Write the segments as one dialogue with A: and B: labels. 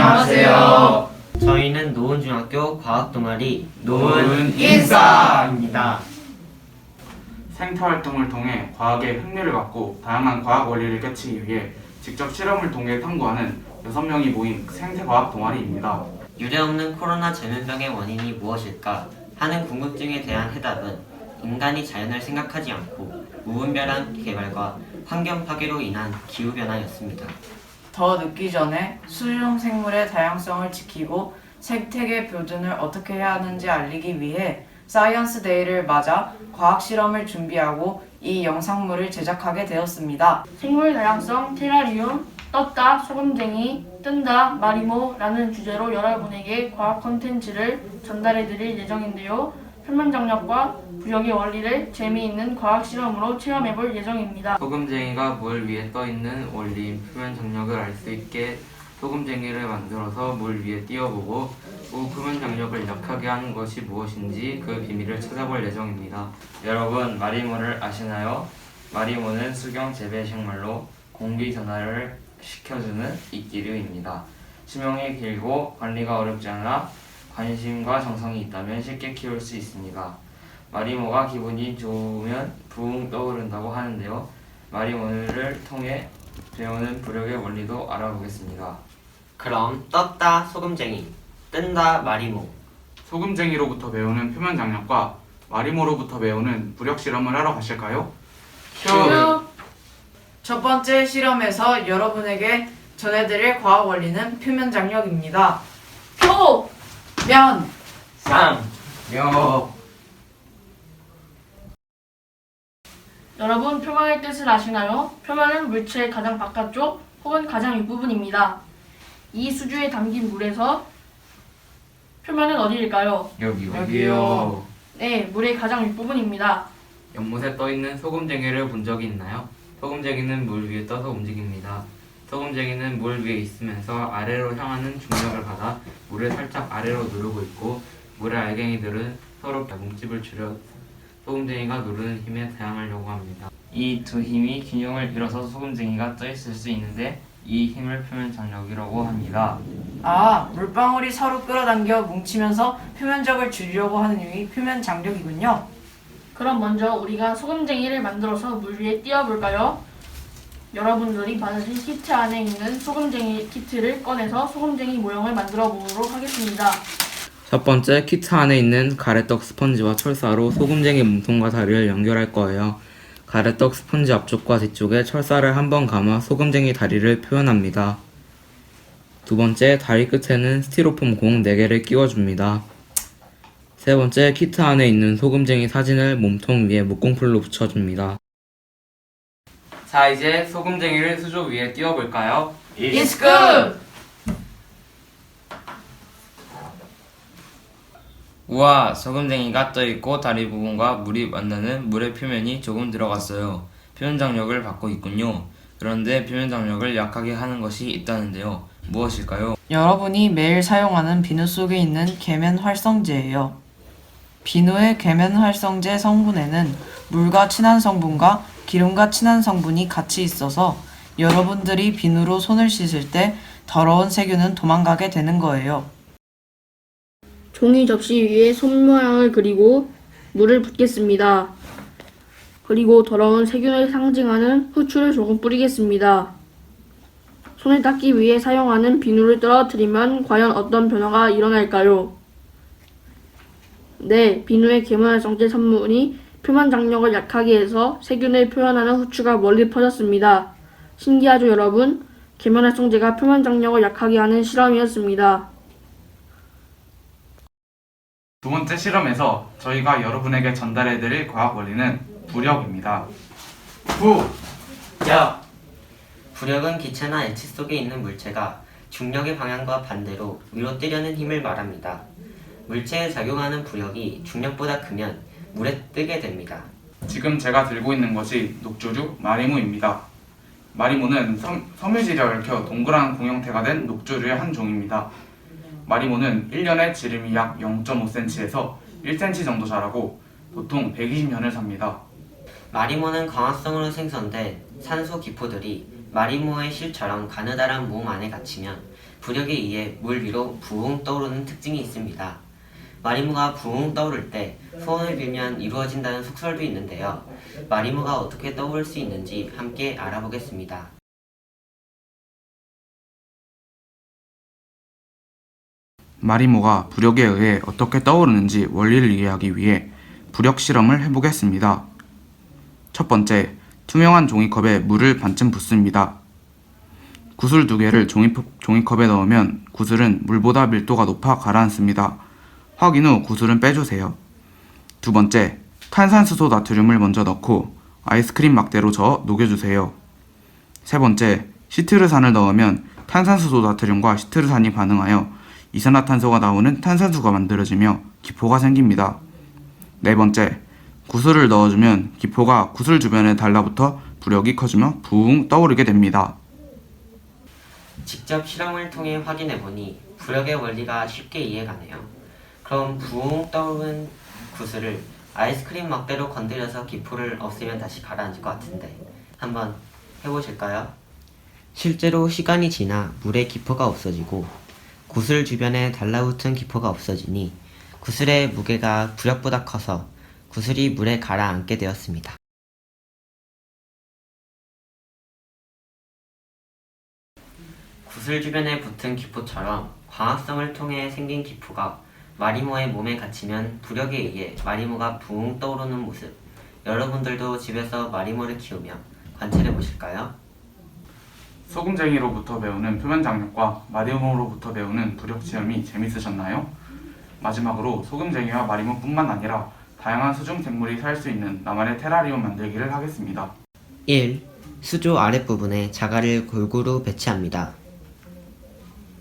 A: 안녕하세요.
B: 저희는 노은중학교 과학동아리
A: 노은인싸입니다.
C: 생태활동을 통해 과학에 흥미를 갖고 다양한 과학 원리를 깨치기 위해 직접 실험을 통해 탐구하는 6명이 모인 생태과학 동아리입니다.
B: 유례없는 코로나 전염병의 원인이 무엇일까 하는 궁금증에 대한 해답은 인간이 자연을 생각하지 않고 무분별한 개발과 환경 파괴로 인한 기후변화였습니다.
D: 더 늦기 전에 수중 생물의 다양성을 지키고 생태계 보존을 어떻게 해야 하는지 알리기 위해 사이언스 데이를 맞아 과학 실험을 준비하고 이 영상물을 제작하게 되었습니다.
E: 생물 다양성, 테라리움, 떴다, 소금쟁이, 뜬다, 마리모라는 주제로 여러분에게 과학 콘텐츠를 전달해 드릴 예정인데요. 표면장력과 부력의 원리를 재미있는 과학 실험으로 체험해 볼 예정입니다.
F: 소금쟁이가 물 위에 떠있는 원리인 표면 장력을 알 수 있게 소금쟁이를 만들어서 물 위에 띄워보고 그 표면 장력을 약하게 하는 것이 무엇인지 그 비밀을 찾아볼 예정입니다. 여러분, 마리모를 아시나요? 마리모는 수경 재배 식물로 공기 전하를 시켜주는 이끼류입니다. 수명이 길고 관리가 어렵지 않아 관심과 정성이 있다면 쉽게 키울 수 있습니다. 마리모가 기분이 좋으면 붕 떠오른다고 하는데요. 마리모를 통해 배우는 부력의 원리도 알아보겠습니다.
B: 그럼 떴다 소금쟁이, 뜬다 마리모.
C: 소금쟁이로부터 배우는 표면 장력과 마리모로부터 배우는 부력 실험을 하러 가실까요?
D: 첫 번째 실험에서 여러분에게 전해드릴 과학 원리는 표면 장력입니다.
E: 표!
D: 면!
A: 쌍! 묘!
E: 여러분, 표면의 뜻을 아시나요? 표면은 물체의 가장 바깥쪽 혹은 가장 윗부분입니다. 이 수주에 담긴 물에서 표면은 어디일까요?
D: 여기요.
E: 네, 물의 가장 윗부분입니다.
F: 연못에 떠있는 소금쟁이를 본 적이 있나요? 소금쟁이는 물 위에 떠서 움직입니다. 소금쟁이는 물 위에 있으면서 아래로 향하는 중력을 받아 물을 살짝 아래로 누르고 있고 물의 알갱이들은 서로 몸집을 줄여 소금쟁이가 누르는 힘에 대항하려고 합니다. 이 두 힘이 균형을 잃어서 소금쟁이가 떠 있을 수 있는데 이 힘을 표면 장력이라고 합니다.
D: 아, 물방울이 서로 끌어당겨 뭉치면서 표면적을 줄이려고 하는 힘이 표면 장력이군요.
E: 그럼 먼저 우리가 소금쟁이를 만들어서 물 위에 띄워볼까요? 여러분들이 받으신 키트 안에 있는 소금쟁이 키트를 꺼내서 소금쟁이 모형을 만들어 보도록 하겠습니다.
F: 첫 번째, 키트 안에 있는 가래떡 스펀지와 철사로 소금쟁이 몸통과 다리를 연결할 거예요. 가래떡 스펀지 앞쪽과 뒤쪽에 철사를 한번 감아 소금쟁이 다리를 표현합니다. 두 번째, 다리 끝에는 스티로폼 공 4개를 끼워줍니다. 세 번째, 키트 안에 있는 소금쟁이 사진을 몸통 위에 목공풀로 붙여줍니다. 자, 이제 소금쟁이를 수조 위에 띄워볼까요?
D: It's good!
F: 우와, 소금쟁이가 떠있고 다리 부분과 물이 만나는 물의 표면이 조금 들어갔어요. 표면 장력을 받고 있군요. 그런데 표면 장력을 약하게 하는 것이 있다는데요. 무엇일까요?
D: 여러분이 매일 사용하는 비누 속에 있는 계면 활성제예요. 비누의 계면 활성제 성분에는 물과 친한 성분과 기름과 친한 성분이 같이 있어서 여러분들이 비누로 손을 씻을 때 더러운 세균은 도망가게 되는 거예요.
E: 종이 접시 위에 손 모양을 그리고 물을 붓겠습니다. 그리고 더러운 세균을 상징하는 후추를 조금 뿌리겠습니다. 손을 닦기 위해 사용하는 비누를 떨어뜨리면 과연 어떤 변화가 일어날까요? 네, 비누의 계면활성제 성분이 표면 장력을 약하게 해서 세균을 표현하는 후추가 멀리 퍼졌습니다. 신기하죠, 여러분? 계면활성제가 표면 장력을 약하게 하는 실험이었습니다.
C: 두 번째 실험에서 저희가 여러분에게 전달해드릴 과학 원리는 부력입니다.
A: 야!
B: 부력은 기체나 액체 속에 있는 물체가 중력의 방향과 반대로 위로 뜨려는 힘을 말합니다. 물체에 작용하는 부력이 중력보다 크면 물에 뜨게 됩니다.
C: 지금 제가 들고 있는 것이 녹조류 마리모입니다. 마리모는 섬유질이 얽혀 동그란 공형태가 된 녹조류의 한 종입니다. 마리모는 1년에 지름이 약 0.5cm에서 1cm 정도 자라고 보통 120년을 삽니다.
B: 마리모는 광합성으로 생성된 산소 기포들이 마리모의 실처럼 가느다란 몸 안에 갇히면 부력에 의해 물 위로 부웅 떠오르는 특징이 있습니다. 마리모가 부웅 떠오를 때 소원을 빌면 이루어진다는 속설도 있는데요. 마리모가 어떻게 떠오를 수 있는지 함께 알아보겠습니다.
C: 마리모가 부력에 의해 어떻게 떠오르는지 원리를 이해하기 위해 부력 실험을 해보겠습니다. 첫 번째, 투명한 종이컵에 물을 반쯤 붓습니다. 구슬 2개를 종이컵에 넣으면 구슬은 물보다 밀도가 높아 가라앉습니다. 확인 후 구슬은 빼주세요. 두 번째, 탄산수소 나트륨을 먼저 넣고 아이스크림 막대로 저어 녹여주세요. 세 번째, 시트르산을 넣으면 탄산수소 나트륨과 시트르산이 반응하여 이산화탄소가 나오는 탄산수가 만들어지며 기포가 생깁니다. 네 번째, 구슬을 넣어주면 기포가 구슬 주변에 달라붙어 부력이 커지며 부웅 떠오르게 됩니다.
B: 직접 실험을 통해 확인해보니 부력의 원리가 쉽게 이해가네요. 그럼 부웅 떠오른 구슬을 아이스크림 막대로 건드려서 기포를 없애면 다시 가라앉을 것 같은데 한번 해보실까요? 실제로 시간이 지나 물의 기포가 없어지고 구슬 주변에 달라붙은 기포가 없어지니 구슬의 무게가 부력보다 커서 구슬이 물에 가라앉게 되었습니다. 구슬 주변에 붙은 기포처럼 광합성을 통해 생긴 기포가 마리모의 몸에 갇히면 부력에 의해 마리모가 붕 떠오르는 모습, 여러분들도 집에서 마리모를 키우며 관찰해 보실까요?
C: 소금쟁이로부터 배우는 표면 장력과 마리모로부터 배우는 부력 시험이 재밌으셨나요? 마지막으로 소금쟁이와 마리모뿐만 아니라 다양한 수중 생물이 살 수 있는 나만의 테라리움 만들기를 하겠습니다.
B: 1. 수조 아랫부분에 자갈을 골고루 배치합니다.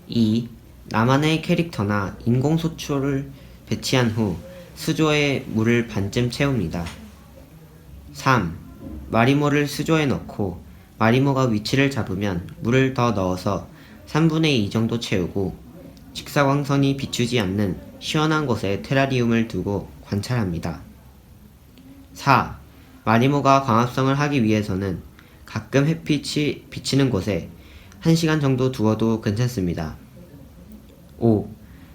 B: 2. 나만의 캐릭터나 인공소초를 배치한 후 수조에 물을 반쯤 채웁니다. 3. 마리모를 수조에 넣고 마리모가 위치를 잡으면 물을 더 넣어서 3분의 2 정도 채우고 직사광선이 비추지 않는 시원한 곳에 테라리움을 두고 관찰합니다. 4. 마리모가 광합성을 하기 위해서는 가끔 햇빛이 비치는 곳에 1시간 정도 두어도 괜찮습니다. 5.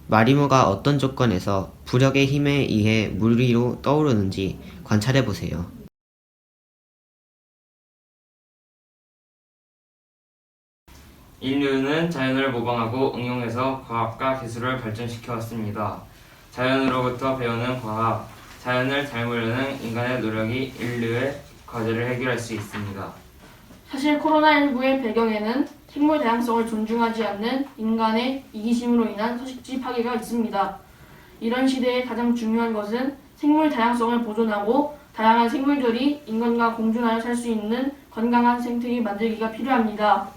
B: 마리모가 어떤 조건에서 부력의 힘에 의해 물 위로 떠오르는지 관찰해보세요.
F: 인류는 자연을 모방하고 응용해서 과학과 기술을 발전시켜 왔습니다. 자연으로부터 배우는 과학, 자연을 닮으려는 인간의 노력이 인류의 과제를 해결할 수 있습니다.
E: 사실 코로나19의 배경에는 생물 다양성을 존중하지 않는 인간의 이기심으로 인한 서식지 파괴가 있습니다. 이런 시대에 가장 중요한 것은 생물 다양성을 보존하고 다양한 생물들이 인간과 공존하여 살 수 있는 건강한 생태계 만들기가 필요합니다.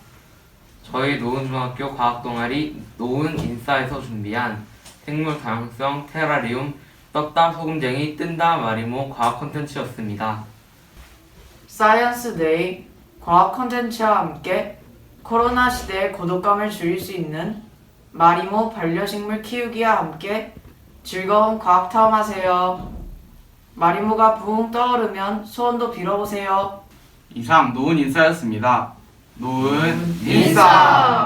F: 저희 노은중학교 과학동아리 노은인싸에서 준비한 생물 다양성 테라리움 떴다 소금쟁이 뜬다 마리모 과학 콘텐츠였습니다.
G: 사이언스 데이 과학 콘텐츠와 함께 코로나 시대의 고독감을 줄일 수 있는 마리모 반려식물 키우기와 함께 즐거운 과학 탐험하세요. 마리모가 부웅 떠오르면 소원도 빌어보세요.
C: 이상 노은인싸였습니다. 노은인싸!
E: 인싸!